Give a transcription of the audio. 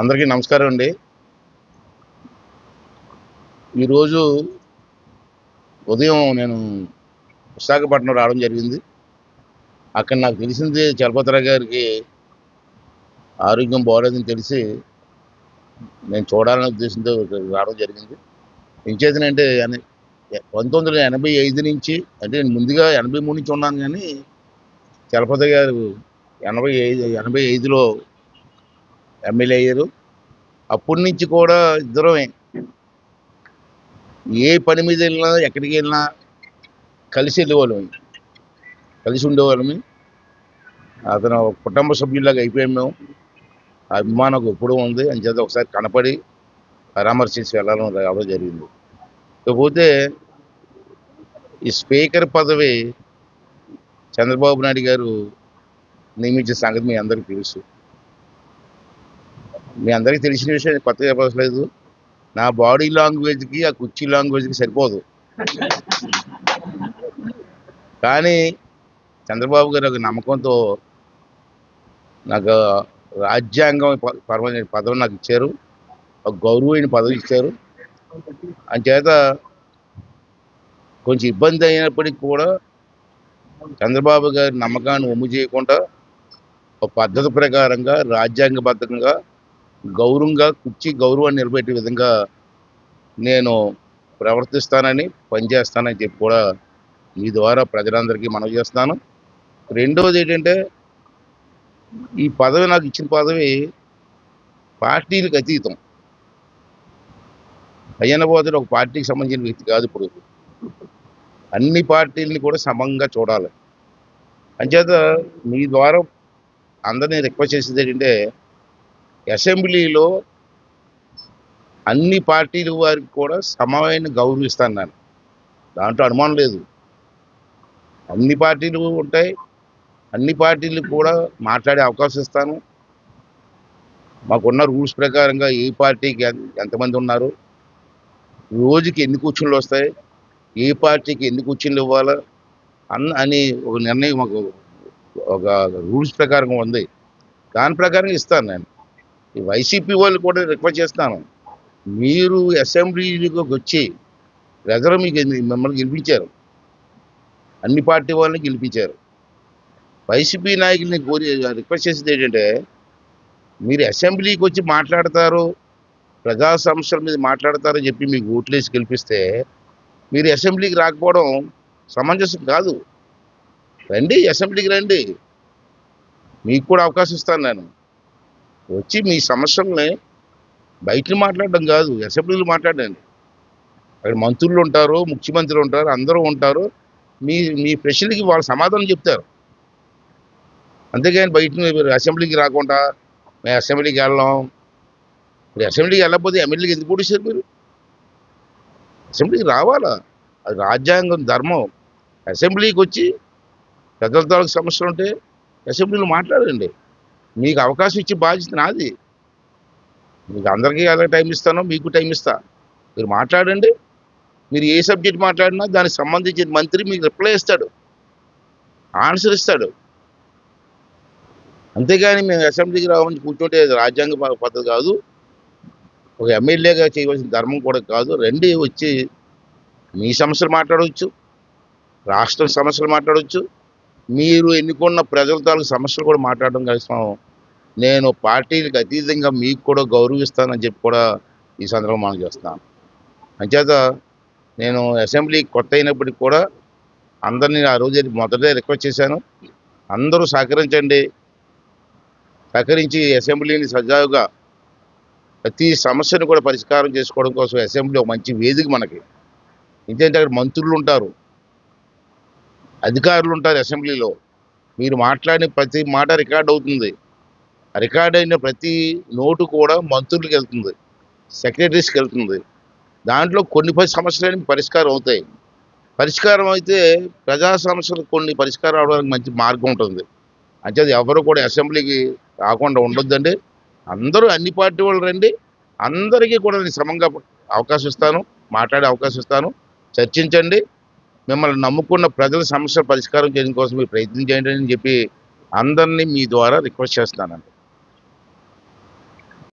అందరికీ నమస్కారం అండి. ఈరోజు ఉదయం నేను విశాఖపట్నం రావడం జరిగింది. అక్కడ నాకు తెలిసింది చలపతిరావు గారికి ఆరోగ్యం బాగోలేదని తెలిసి నేను చూడాలనే ఉద్దేశంతో ఇక్కడికి రావడం జరిగింది. ఎంచేతనంటే 1985 నుంచి అంటే నేను ముందుగా 83 నుంచి ఉన్నాను కానీ చలపతి గారు 85లో ఎమ్మెల్యే అయ్యారు. అప్పటి నుంచి కూడా ఇద్దరమే ఏ పని మీద వెళ్ళినా ఎక్కడికి వెళ్ళినా కలిసి వెళ్ళేవాళ్ళం, కలిసి ఉండేవాళ్ళమి. అతను ఒక కుటుంబ సభ్యుల్లాగా అయిపోయాం మేము. ఆ అభిమానం ఎప్పుడూ ఉంది. అంచేత ఒకసారి కనపడి పరామర్శించి వెళ్ళాలని రావడం జరిగింది. ఇకపోతే ఈ స్పీకర్ పదవి చంద్రబాబు నాయుడు గారు నియమించిన సంగతి మీ అందరికీ తెలుసు. మీ అందరికీ తెలిసిన విషయం కొత్తగా చెప్పలేదు. నా బాడీ లాంగ్వేజ్కి ఆ కుర్చీ లాంగ్వేజ్కి సరిపోదు. కానీ చంద్రబాబు గారు ఒక నమ్మకంతో నాకు రాజ్యాంగం పరమైన పదవి నాకు ఇచ్చారు, ఒక గౌరవమైన పదవి ఇచ్చారు. అంచేత కొంచెం ఇబ్బంది అయినప్పటికీ కూడా చంద్రబాబు గారి నమ్మకాన్ని ఒమ్ము చేయకుండా ఒక పద్ధతి ప్రకారంగా రాజ్యాంగబద్ధంగా గౌరవంగా కుర్చీ గౌరవాన్ని నిలబెట్టే విధంగా నేను ప్రవర్తిస్తానని పనిచేస్తానని చెప్పి కూడా మీ ద్వారా ప్రజలందరికీ మనవి చేస్తున్నాను. రెండవది ఏంటంటే ఈ పదవి నాకు ఇచ్చిన పదవి పార్టీలకు అతీతం. అయ్యన్నబోతుడు ఒక పార్టీకి సంబంధించిన వ్యక్తి కాదు. ఇప్పుడు అన్ని పార్టీలని కూడా సమంగా చూడాలి. అంచేత మీ ద్వారా అందరినీ రిక్వెస్ట్ చేసేది ఏంటంటే అసెంబ్లీలో అన్ని పార్టీల వారికి కూడా సమమైన గౌరవిస్తాను నేను. దాంట్లో అనుమానం లేదు. అన్ని పార్టీలు ఉంటాయి, అన్ని పార్టీలకు కూడా మాట్లాడే అవకాశం ఇస్తాను. మాకున్న రూల్స్ ప్రకారంగా ఏ పార్టీకి ఎంతమంది ఉన్నారు, రోజుకి ఎన్ని కూర్చుళ్ళు వస్తాయి, ఏ పార్టీకి ఎన్ని కూర్చుళ్ళు ఇవ్వాలా అని ఒక నిర్ణయం మాకు ఒక రూల్స్ ప్రకారం ఉంది. దాని ప్రకారం ఇస్తాను నేను. ఈ వైసీపీ వాళ్ళు కూడా రిక్వెస్ట్ చేస్తాను, మీరు అసెంబ్లీకి వచ్చి ప్రజలు మిమ్మల్ని గెలిపించారు, అన్ని పార్టీ వాళ్ళని గెలిపించారు. వైసీపీ నాయకుల్ని కోరి రిక్వెస్ట్ చేసేది ఏంటంటే మీరు అసెంబ్లీకి వచ్చి మాట్లాడతారు, ప్రజా సమస్యల మీద మాట్లాడతారని చెప్పి మీకు ఓట్లేసి గెలిపిస్తే మీరు అసెంబ్లీకి రాకపోవడం సమంజసం కాదు. రండి, అసెంబ్లీకి రండి, మీకు కూడా అవకాశం ఇస్తాను నేను. వచ్చి మీ సమస్యల్ని బయట మాట్లాడడం కాదు, అసెంబ్లీలో మాట్లాడండి. అక్కడ మంత్రులు ఉంటారు, ముఖ్యమంత్రులు ఉంటారు, అందరూ ఉంటారు. మీ మీ ప్రశ్నలకి వాళ్ళు సమాధానం చెప్తారు. అంతేగాని బయట మీరు అసెంబ్లీకి రాకుండా మేము అసెంబ్లీకి వెళ్ళాం. ఇప్పుడు అసెంబ్లీకి వెళ్ళకపోతే ఎమ్మెల్యేకి ఎందుకు ఓడిస్తారు మీరు? అసెంబ్లీకి రావాలా, అది రాజ్యాంగం, ధర్మం. అసెంబ్లీకి వచ్చి ప్రజల తాలూకు సమస్యలు ఉంటే అసెంబ్లీలో మాట్లాడండి. మీకు అవకాశం ఇచ్చే బాధ్యత నాది. మీకు అందరికీ ఎలా టైం ఇస్తానో మీకు టైం ఇస్తా. మీరు మాట్లాడండి. మీరు ఏ సబ్జెక్ట్ మాట్లాడినా దానికి సంబంధించిన మంత్రి మీకు రిప్లై ఇస్తాడు, ఆన్సర్ ఇస్తాడు. అంతేగాని మేము అసెంబ్లీకి రావాలని కూర్చుంటే రాజ్యాంగ పద్ధతి కాదు, ఒక ఎమ్మెల్యేగా చేయవలసిన ధర్మం కూడా కాదు. రండి, వచ్చి మీ సమస్యలు మాట్లాడవచ్చు, రాష్ట్రం సమస్యలు మాట్లాడవచ్చు, మీరు ఎన్నుకున్న ప్రజల తాలూకు సమస్యలు కూడా మాట్లాడడం కోసం నేను పార్టీలకు అతీతంగా మీకు కూడా గౌరవిస్తానని చెప్పి కూడా ఈ సందర్భంగా మనం చేస్తున్నాను. అంచేత నేను అసెంబ్లీ కొత్త అయినప్పటికీ కూడా అందరినీ ఆ రోజు మొదటే రిక్వెస్ట్ చేశాను, అందరూ సహకరించండి. సహకరించి అసెంబ్లీని సజావుగా ప్రతి సమస్యను కూడా పరిష్కారం చేసుకోవడం కోసం అసెంబ్లీ ఒక మంచి వేదిక మనకి. ఎందుకంటే అక్కడ మంత్రులు ఉంటారు, అధికారులు ఉంటారు. అసెంబ్లీలో మీరు మాట్లాడిన ప్రతి మాట రికార్డ్ అవుతుంది. రికార్డ్ అయిన ప్రతి నోటు కూడా మంత్రులకు వెళ్తుంది, సెక్రటరీస్కి వెళ్తుంది. దాంట్లో కొన్ని సమస్యలు పరిష్కారం అవుతాయి. పరిష్కారం అయితే ప్రజా సమస్యలు కొన్ని పరిష్కారం అవడానికి మంచి మార్గం ఉంటుంది. అంటే ఎవరు కూడా అసెంబ్లీకి రాకుండా ఉండొద్దండి. అందరూ అన్ని పార్టీ వాళ్ళు రండి, అందరికీ కూడా నేను సమంగా అవకాశం ఇస్తాను, మాట్లాడే అవకాశం ఇస్తాను. చర్చించండి. మిమ్మల్ని నమ్ముకున్న ప్రజల సమస్యలు పరిష్కారం చేయడం కోసం మీరు ప్రయత్నం చేయండి అని చెప్పి అందరినీ మీ ద్వారా రిక్వెస్ట్ చేస్తున్నానండి.